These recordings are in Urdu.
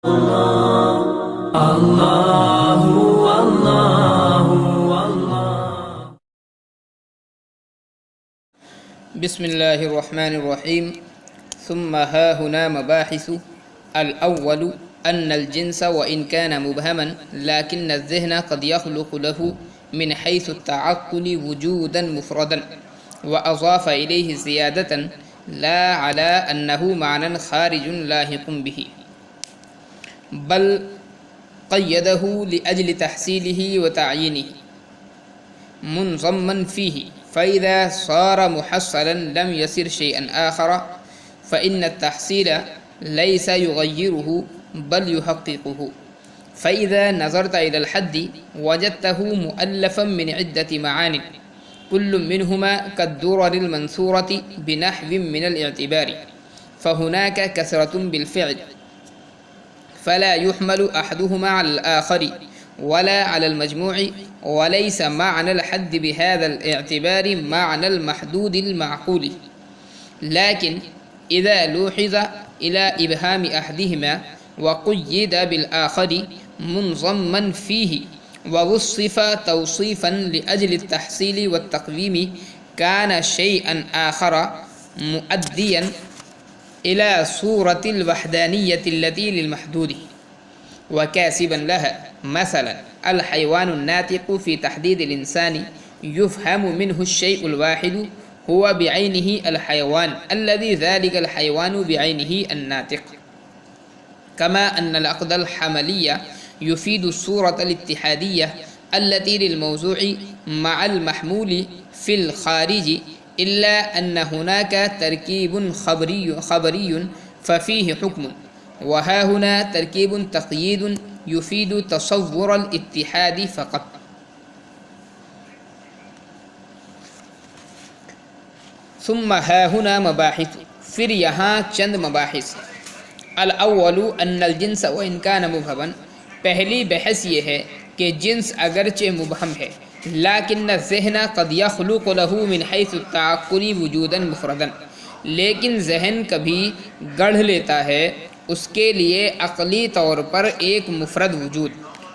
بسم الله الرحمن الرحيم. ثم ها هنا مباحث. الأول أن الجنس وإن كان مبهما لكن الذهن قد يخلق له من حيث التعقل وجودا مفردا وأضاف إليه زيادة لا على أنه معنى خارج لاحق به، بل قيده لأجل تحصيله وتعيينه منضما فيه، فإذا صار محصلا لم يصر شيئا آخر، فإن التحصيل ليس يغيره بل يحققه. فإذا نظرت إلى الحد وجدته مؤلفا من عدة معان كل منهما كالدرر المنثورة بنحو من الاعتبار، فهناك كثرة بالفعل فلا يحمل أحدهما على الآخر ولا على المجموع، وليس معنى الحد بهذا الاعتبار معنى المحدود المعقول. لكن إذا لوحظ إلى إبهام أحدهما وقيد بالآخر منضما فيه ووصف توصيفا لأجل التحصيل والتقويم كان شيئا آخر مؤديا إلى صورة الوحدانية التي للمحدود وكاسبا لها. مثلا الحيوان الناطق في تحديد الإنسان يفهم منه الشيء الواحد هو بعينه الحيوان الذي ذلك الحيوان بعينه الناطق، كما أن العقد الحملية يفيد الصورة الاتحادية التي للموضوع مع المحمول في الخارج، إلا أن هناك تركيب خبري ففيه حكم، وها هنا تركيب تقييد يفيد تصور الاتحاد فقط. ثم ها هنا مباحث، پھر یہاں چند مباحث. الاول ان الجنس وان کان مبہما، پہلی بحث یہ ہے کہ جنس اگرچہ مبہم ہے لیکن الذہن قد یخلق له من حیث التعقل وجودا مفردا، لیکن ذہن کبھی گڑھ لیتا ہے اس کے لیے عقلی طور پر ایک مفرد وجود،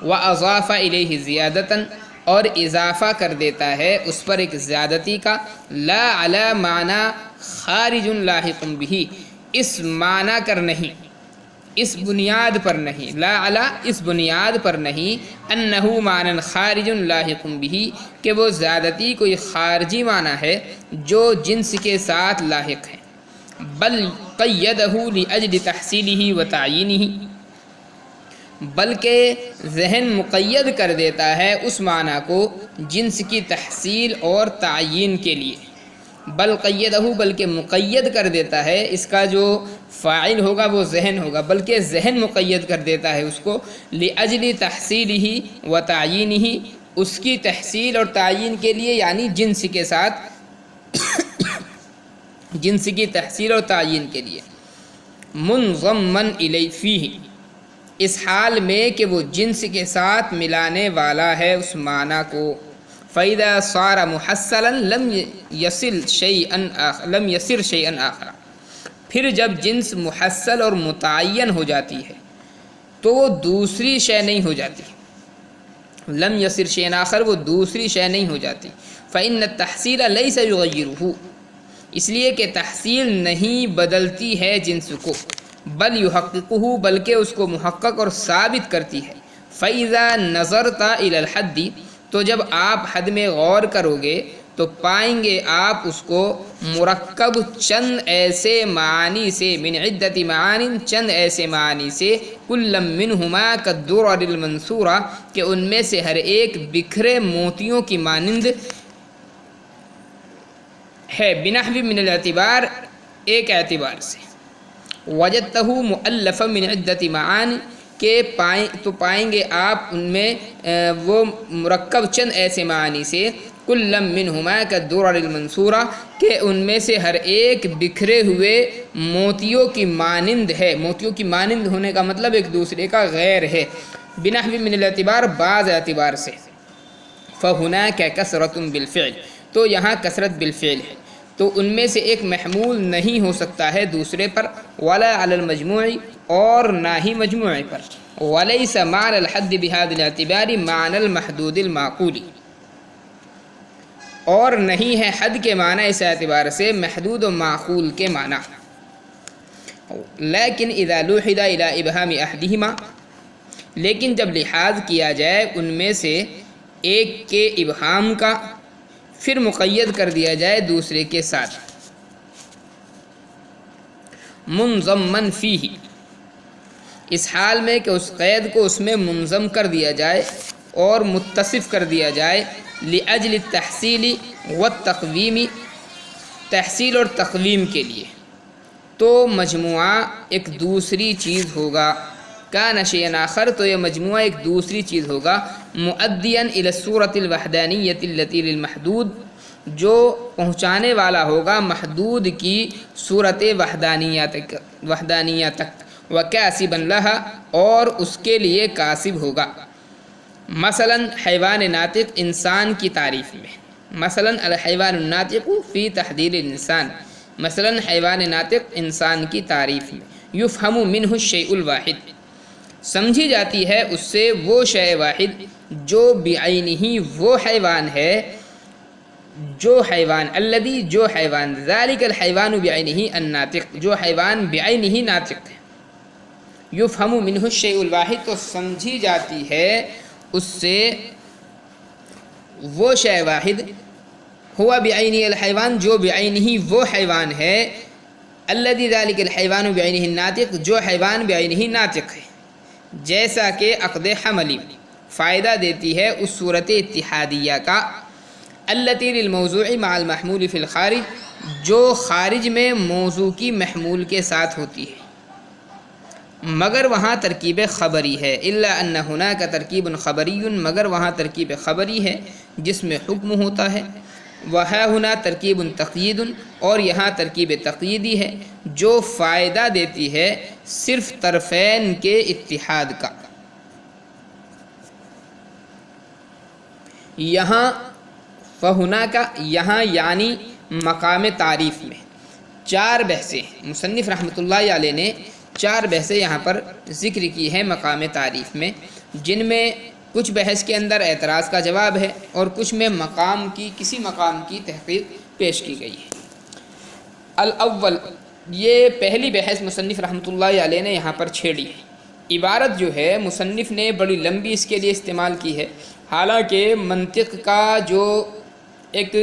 واضاف الیہ زیادتا، اور اضافہ کر دیتا ہے اس پر ایک زیادتی کا، لا علی معنی خارج لاحق بھی، اس معنی کر نہیں، اس بنیاد پر نہیں، لا علی اس بنیاد پر نہیں، انہو معنی خارج لاحق بھی کہ وہ زیادتی کوئی خارجی معنی ہے جو جنس کے ساتھ لاحق ہے، بل قیدہ لأجل تحصیلہ و تعیینہ، بلکہ ذہن مقید کر دیتا ہے اس معنی کو جنس کی تحصیل اور تعیین کے لیے. بل قیدہ، بلکہ مقید کر دیتا ہے، اس کا جو فاعل ہوگا وہ ذہن ہوگا، بلکہ ذہن مقید کر دیتا ہے اس کو لأجل تحصیلہ و تعیینہ، اس کی تحصیل اور تعیین کے لیے، یعنی جنس کے ساتھ جنس کی تحصیل اور تعیین کے لیے. منضمن الی فیہ، اس حال میں کہ وہ جنس کے ساتھ ملانے والا ہے اس معنی کو. فَإِذَا صَارَ مُحَصَّلًا لَمْ يَصِرْ شَيْئًا آخَرَ، پھر جب جنس محصل اور متعین ہو جاتی ہے تو وہ دوسری شے نہیں ہو جاتی. لم یصر شیئا آخر، وہ دوسری شے نہیں ہو جاتی. فإن التحصیل لیس یغیرہ، اس لیے کہ تحصیل نہیں بدلتی ہے جنس کو، بل یحققہ، بلکہ اس کو محقق اور ثابت کرتی ہے. فإذا نظرت إلی الحد، تو جب آپ حد میں غور کرو گے تو پائیں گے آپ اس کو مرکب چند ایسے معانی سے، من عدت معان، چند ایسے معانی سے، کل منہما کالدرر المنثورہ، کہ ان میں سے ہر ایک بکھرے موتیوں کی مانند ہے، بنحو من الاعتبار، ایک اعتبار سے. وجدتہ مؤلفا من عدت معان، کہ پائیں گے آپ ان میں وہ مرکب چند ایسے معنی سے، کل منہما کالدرر المنثورہ، کہ ان میں سے ہر ایک بکھرے ہوئے موتیوں کی مانند ہے. موتیوں کی مانند ہونے کا مطلب ایک دوسرے کا غیر ہے. بنحو من الاعتبار، بعض اعتبار سے. فہناک کثرۃ بالفعل، تو یہاں کثرت بالفعل ہے، تو ان میں سے ایک محمول نہیں ہو سکتا ہے دوسرے پر. ولا علی المجموع، اور نہ ہی مجموعے پر. ولیس معنی الحد بهذا الاعتبار معنی المحدود المعقول، اور نہیں ہے حد کے معنی اس اعتبار سے محدود و معقول کے معنی. لیکن اذا لوحد الى ابہام احدہما، لیکن جب لحاظ کیا جائے ان میں سے ایک کے ابہام کا، پھر مقید کر دیا جائے دوسرے کے ساتھ. منضمن فیہ، اس حال میں کہ اس قید کو اس میں منظم کر دیا جائے اور متصف کر دیا جائے. لأجل التحصیل والتقویم، تحصیل اور تقویم کے لیے، تو مجموعہ ایک دوسری چیز ہوگا. کان شیئا آخر، تو یہ مجموعہ ایک دوسری چیز ہوگا. مؤدیا الی الصورۃ الوحدانیۃ التی للمحدود، جو پہنچانے والا ہوگا محدود کی صورت وحدانیہ تک. وکاسبا لہا، اور اس کے لیے کاسب ہوگا. مثلا حیوان ناطق انسان کی تعریف میں، مثلا الحیوان الناطق فی تحدید الانسان، مثلا حیوان ناطق انسان کی تعریف میں. یفہم منہ الشیء الواحد، سمجھی جاتی ہے اس سے وہ شے واحد جو بعینہ وہ حیوان ہے، جو حیوان الذی جو حیوان، ذالک الحیوان بعینہ الناطق، جو حیوان بعینہ ناطق ہے. یفہم منہ الشیء الواحد، تو سمجھی جاتی ہے اس سے وہ شے واحد، ہوا بعینہ الحیوان، جو بعینہ وہ حیوان ہے، الذی ذالک الحیوان بعینہ الناطق، جو حیوان بعینہ ناطق ہے. جیسا کہ عقد حملی فائدہ دیتی ہے اس صورت اتحادیہ کا. التی للموضوع مع المحمول فی الخارج، جو خارج میں موضوع کی محمول کے ساتھ ہوتی ہے مگر وہاں ترکیب خبری ہے. الا ان هناك ترکیب خبری، مگر وہاں ترکیب خبری ہے جس میں حکم ہوتا ہے. وہاں ہنا ترکیب تقیید، اور یہاں ترکیب تقییدی ہے جو فائدہ دیتی ہے صرف طرفین کے اتحاد کا. یہاں فہنا کا، یہاں یعنی مقام تعریف میں 4 بحثیں مصنف رحمۃ اللہ علیہ نے 4 بحثیں یہاں پر ذکر کی ہے مقام تعریف میں، جن میں کچھ بحث کے اندر اعتراض کا جواب ہے اور کچھ میں کسی مقام کی تحقیق پیش کی گئی ہے. الاول، یہ پہلی بحث مصنف رحمۃ اللہ علیہ نے یہاں پر چھیڑی ہے. عبارت جو ہے مصنف نے بڑی لمبی اس کے لیے استعمال کی ہے، حالانکہ منطق کا جو ایک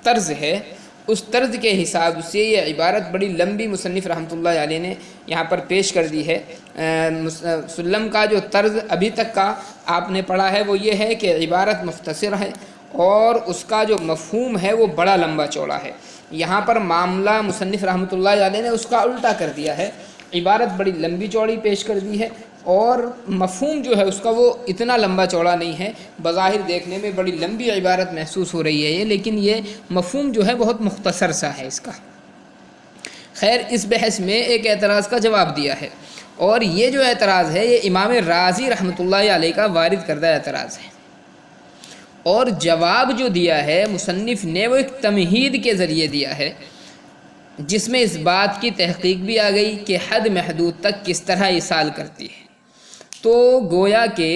طرز ہے اس طرز کے حساب سے یہ عبارت بڑی لمبی مصنف رحمۃ اللہ علیہ نے یہاں پر پیش کر دی ہے. سلم کا جو طرز ابھی تک کا آپ نے پڑھا ہے وہ یہ ہے کہ عبارت مختصر ہے اور اس کا جو مفہوم ہے وہ بڑا لمبا چوڑا ہے. یہاں پر معاملہ مصنف رحمۃ اللہ علیہ نے اس کا الٹا کر دیا ہے، عبارت بڑی لمبی چوڑی پیش کر دی ہے اور مفہوم جو ہے اس کا وہ اتنا لمبا چوڑا نہیں ہے. بظاہر دیکھنے میں بڑی لمبی عبارت محسوس ہو رہی ہے یہ، لیکن یہ مفہوم جو ہے بہت مختصر سا ہے اس کا. خیر، اس بحث میں ایک اعتراض کا جواب دیا ہے، اور یہ جو اعتراض ہے یہ امام رازی رحمۃ اللہ علیہ کا وارد کردہ اعتراض ہے. اور جواب جو دیا ہے مصنف نے وہ ایک تمہید کے ذریعے دیا ہے، جس میں اس بات کی تحقیق بھی آ گئی کہ حد محدود تک کس طرح ایصال کرتی ہے. تو گویا کہ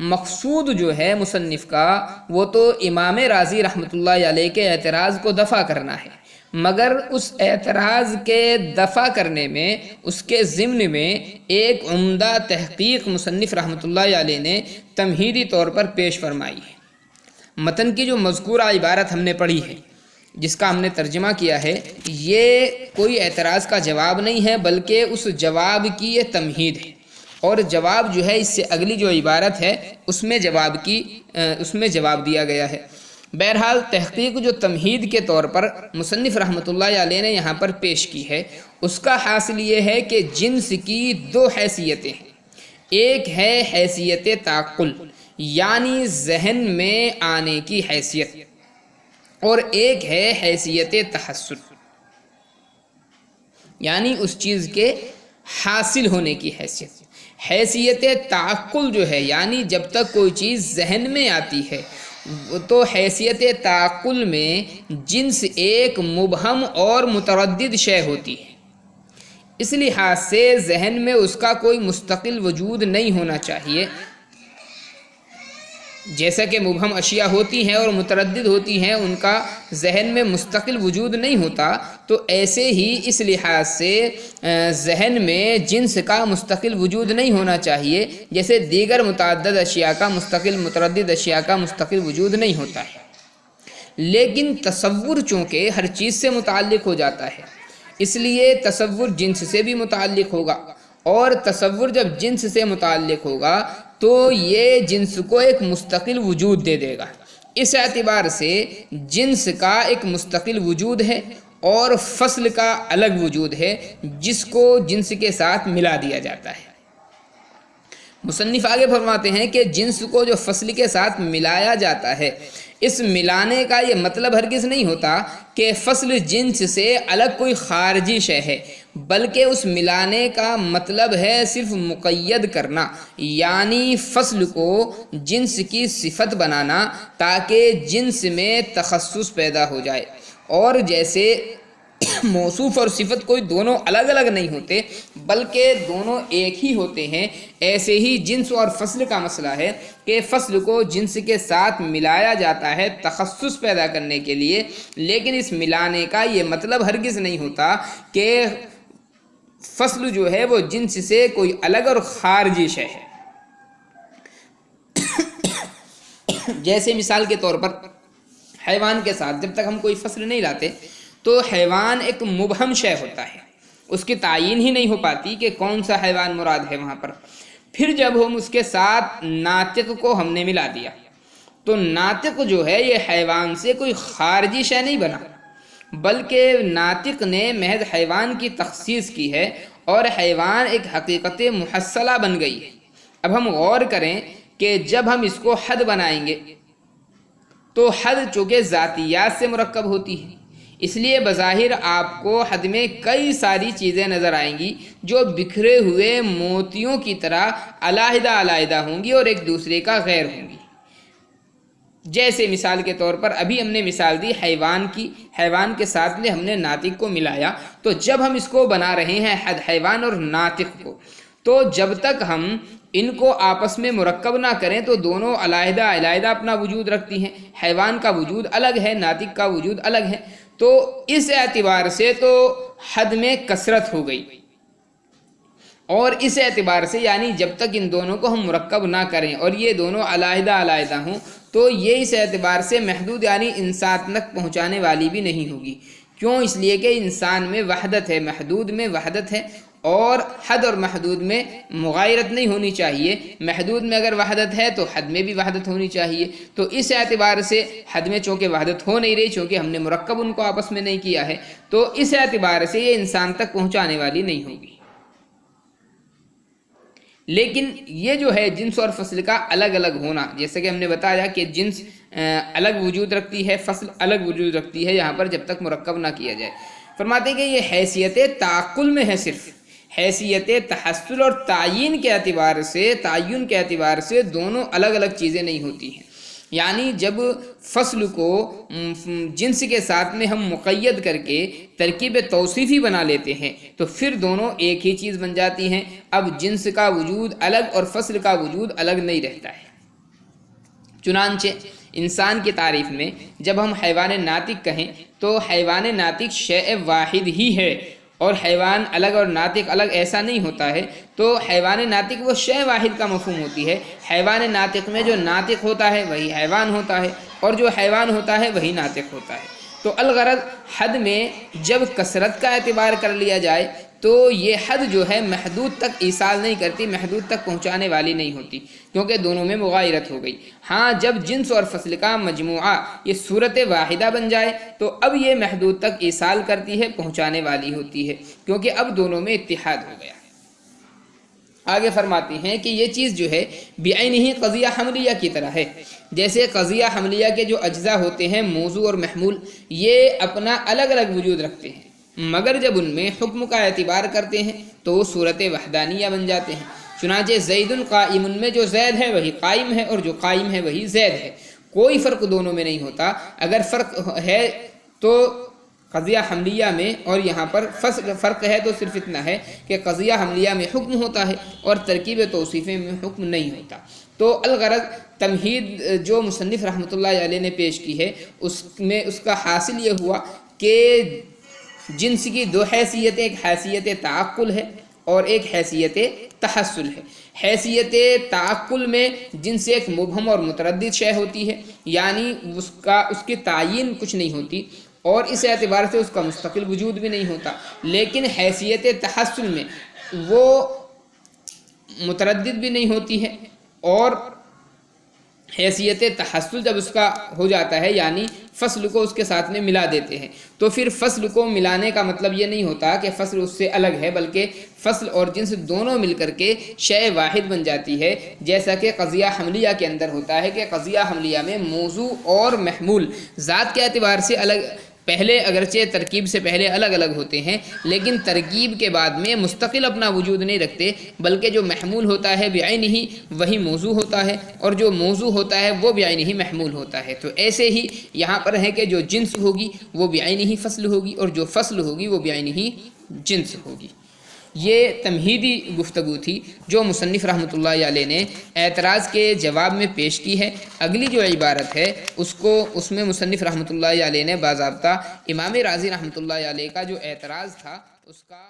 مقصود جو ہے مصنف کا وہ تو امام رازی رحمۃ اللہ علیہ کے اعتراض کو دفع کرنا ہے، مگر اس اعتراض کے دفع کرنے میں اس کے ضمن میں ایک عمدہ تحقیق مصنف رحمۃ اللہ علیہ نے تمہیدی طور پر پیش فرمائی ہے. متن کی جو مذکورہ عبارت ہم نے پڑھی ہے، جس کا ہم نے ترجمہ کیا ہے، یہ کوئی اعتراض کا جواب نہیں ہے بلکہ اس جواب کی یہ تمہید ہے. اور جواب جو ہے اس سے اگلی جو عبارت ہے اس میں جواب دیا گیا ہے. بہرحال تحقیق جو تمہید کے طور پر مصنف رحمۃ اللہ علیہ نے یہاں پر پیش کی ہے اس کا حاصل یہ ہے کہ جنس کی 2 حیثیتیں ہیں. ایک ہے حیثیت تعقل یعنی ذہن میں آنے کی حیثیت، اور ایک ہے حیثیت تحصل یعنی اس چیز کے حاصل ہونے کی حیثیت. حیثیت تعقل جو ہے یعنی جب تک کوئی چیز ذہن میں آتی ہے تو حیثیت تعقل میں جنس ایک مبہم اور متردد شے ہوتی ہے. اس لحاظ سے ذہن میں اس کا کوئی مستقل وجود نہیں ہونا چاہیے. جیسا کہ مبہم اشیاء ہوتی ہیں اور متردد ہوتی ہیں، ان کا ذہن میں مستقل وجود نہیں ہوتا، تو ایسے ہی اس لحاظ سے ذہن میں جنس کا مستقل وجود نہیں ہونا چاہیے، جیسے دیگر متعدد اشیاء کا متردد اشیاء کا مستقل وجود نہیں ہوتا ہے. لیکن تصور چونکہ ہر چیز سے متعلق ہو جاتا ہے، اس لیے تصور جنس سے بھی متعلق ہوگا، اور تصور جب جنس سے متعلق ہوگا تو یہ جنس کو ایک مستقل وجود دے دے گا. اس اعتبار سے جنس کا ایک مستقل وجود ہے اور فصل کا الگ وجود ہے جس کو جنس کے ساتھ ملا دیا جاتا ہے. مصنف آگے فرماتے ہیں کہ جنس کو جو فصل کے ساتھ ملایا جاتا ہے، اس ملانے کا یہ مطلب ہرگز نہیں ہوتا کہ فصل جنس سے الگ کوئی خارجی شے ہے، بلکہ اس ملانے کا مطلب ہے صرف مقید کرنا، یعنی فصل کو جنس کی صفت بنانا تاکہ جنس میں تخصص پیدا ہو جائے. اور جیسے موصوف اور صفت کوئی دونوں الگ الگ نہیں ہوتے بلکہ دونوں ایک ہی ہوتے ہیں، ایسے ہی جنس اور فصل کا مسئلہ ہے کہ فصل کو جنس کے ساتھ ملایا جاتا ہے تخصص پیدا کرنے کے لیے، لیکن اس ملانے کا یہ مطلب ہرگز نہیں ہوتا کہ فصل جو ہے وہ جنس سے کوئی الگ اور خارجی شے ہے. جیسے مثال کے طور پر حیوان کے ساتھ جب تک ہم کوئی فصل نہیں لاتے تو حیوان ایک مبہم شے ہوتا ہے، اس کی تعین ہی نہیں ہو پاتی کہ کون سا حیوان مراد ہے وہاں پر. پھر جب ہم اس کے ساتھ ناطق کو ہم نے ملا دیا تو ناطق جو ہے یہ حیوان سے کوئی خارجی شے نہیں بنا، بلکہ ناطق نے محض حیوان کی تخصیص کی ہے اور حیوان ایک حقیقت محصلہ بن گئی ہے. اب ہم غور کریں کہ جب ہم اس کو حد بنائیں گے تو حد چونکہ ذاتیات سے مرکب ہوتی ہے، اس لیے بظاہر آپ کو حد میں کئی ساری چیزیں نظر آئیں گی جو بکھرے ہوئے موتیوں کی طرح علیحدہ علیحدہ ہوں گی اور ایک دوسرے کا غیر ہوں گی. جیسے مثال کے طور پر ابھی ہم نے مثال دی حیوان کی، حیوان کے ساتھ میں ہم نے ناطق کو ملایا، تو جب ہم اس کو بنا رہے ہیں حد حیوان اور ناطق کو، تو جب تک ہم ان کو آپس میں مرکب نہ کریں تو دونوں علیحدہ علیحدہ اپنا وجود رکھتی ہیں. حیوان کا وجود الگ ہے، ناطق کا وجود الگ ہے، تو اس اعتبار سے تو حد میں کثرت ہو گئی. اور اس اعتبار سے یعنی جب تک ان دونوں کو ہم مرکب نہ کریں اور یہ دونوں علیحدہ علیحدہ ہوں تو یہ اس اعتبار سے محدود یعنی انسان تک پہنچانے والی بھی نہیں ہوگی. کیوں؟ اس لیے کہ انسان میں وحدت ہے، محدود میں وحدت ہے، اور حد اور محدود میں مغایرت نہیں ہونی چاہیے. محدود میں اگر وحدت ہے تو حد میں بھی وحدت ہونی چاہیے. تو اس اعتبار سے حد میں چونکہ وحدت ہو نہیں رہی، چونکہ ہم نے مرکب ان کو آپس میں نہیں کیا ہے، تو اس اعتبار سے یہ انسان تک پہنچانے والی نہیں ہوگی. لیکن یہ جو ہے جنس اور فصل کا الگ الگ ہونا، جیسے کہ ہم نے بتایا کہ جنس الگ وجود رکھتی ہے، فصل الگ وجود رکھتی ہے یہاں پر جب تک مرکب نہ کیا جائے. فرماتے ہیں کہ یہ حیثیت تعقل میں ہے، صرف حیثیت تحصل اور تعین کے اعتبار سے دونوں الگ الگ چیزیں نہیں ہوتی ہیں. یعنی جب فصل کو جنس کے ساتھ میں ہم مقید کر کے ترکیب توصیفی بنا لیتے ہیں تو پھر دونوں ایک ہی چیز بن جاتی ہیں. اب جنس کا وجود الگ اور فصل کا وجود الگ نہیں رہتا ہے. چنانچہ انسان کی تعریف میں جب ہم حیوان ناطق کہیں تو حیوان ناطق شیء واحد ہی ہے، اور حیوان الگ اور ناطق الگ ایسا نہیں ہوتا ہے. تو حیوان ناطق وہ شے واحد کا مفہوم ہوتی ہے. حیوان ناطق میں جو ناطق ہوتا ہے وہی حیوان ہوتا ہے، اور جو حیوان ہوتا ہے وہی ناطق ہوتا ہے. تو الغرض حد میں جب کثرت کا اعتبار کر لیا جائے تو یہ حد جو ہے محدود تک ایصال نہیں کرتی، محدود تک پہنچانے والی نہیں ہوتی، کیونکہ دونوں میں مغایرت ہو گئی. ہاں جب جنس اور فصل کا مجموعہ یہ صورت واحدہ بن جائے تو اب یہ محدود تک ایصال کرتی ہے، پہنچانے والی ہوتی ہے، کیونکہ اب دونوں میں اتحاد ہو گیا. آگے فرماتی ہیں کہ یہ چیز جو ہے بعینہ قضیہ حملیہ کی طرح ہے. جیسے قضیہ حملیہ کے جو اجزاء ہوتے ہیں موضوع اور محمول، یہ اپنا الگ الگ وجود رکھتے ہیں، مگر جب ان میں حکم کا اعتبار کرتے ہیں تو وہ صورت وحدانیہ بن جاتے ہیں. چنانچہ زید قائم میں جو زید ہے وہی قائم ہے اور جو قائم ہے وہی زید ہے. کوئی فرق دونوں میں نہیں ہوتا. اگر فرق ہے تو قضیہ حملیہ میں اور یہاں پر فرق ہے تو صرف اتنا ہے کہ قضیہ حملیہ میں حکم ہوتا ہے اور ترکیب توصیفی میں حکم نہیں ہوتا۔ تو الغرض تمہید جو مصنف رحمۃ اللہ علیہ نے پیش کی ہے اس میں اس کا حاصل یہ ہوا کہ جنس کی دو حیثیتیں، ایک حیثیت تعقل ہے اور ایک حیثیت تحصل ہے۔ حیثیت تعقل میں جنس ایک مبہم اور متردد شے ہوتی ہے، یعنی اس کی تعین کچھ نہیں ہوتی اور اس اعتبار سے اس کا مستقل وجود بھی نہیں ہوتا، لیکن حیثیت تحصل میں وہ متردد بھی نہیں ہوتی ہے، اور حیثیت تحصل جب اس کا ہو جاتا ہے یعنی فصل کو اس کے ساتھ میں ملا دیتے ہیں، تو پھر فصل کو ملانے کا مطلب یہ نہیں ہوتا کہ فصل اس سے الگ ہے، بلکہ فصل اور جنس دونوں مل کر کے شے واحد بن جاتی ہے، جیسا کہ قضیہ حملیہ کے اندر ہوتا ہے کہ قضیہ حملیہ میں موضوع اور محمول ذات کے اعتبار سے الگ، پہلے اگرچہ ترکیب سے پہلے الگ الگ ہوتے ہیں لیکن ترکیب کے بعد میں مستقل اپنا وجود نہیں رکھتے، بلکہ جو محمول ہوتا ہے بعینہ وہی موضوع ہوتا ہے، اور جو موضوع ہوتا ہے وہ بعینہ محمول ہوتا ہے۔ تو ایسے ہی یہاں پر ہے کہ جو جنس ہوگی وہ بعینہ فصل ہوگی اور جو فصل ہوگی وہ بعینہ جنس ہوگی۔ یہ تمہیدی گفتگو تھی جو مصنف رحمۃ اللہ علیہ نے اعتراض کے جواب میں پیش کی ہے۔ اگلی جو عبارت ہے اس میں مصنف رحمۃ اللہ علیہ نے باضابطہ امام راضی رحمۃ اللہ علیہ کا جو اعتراض تھا اس کا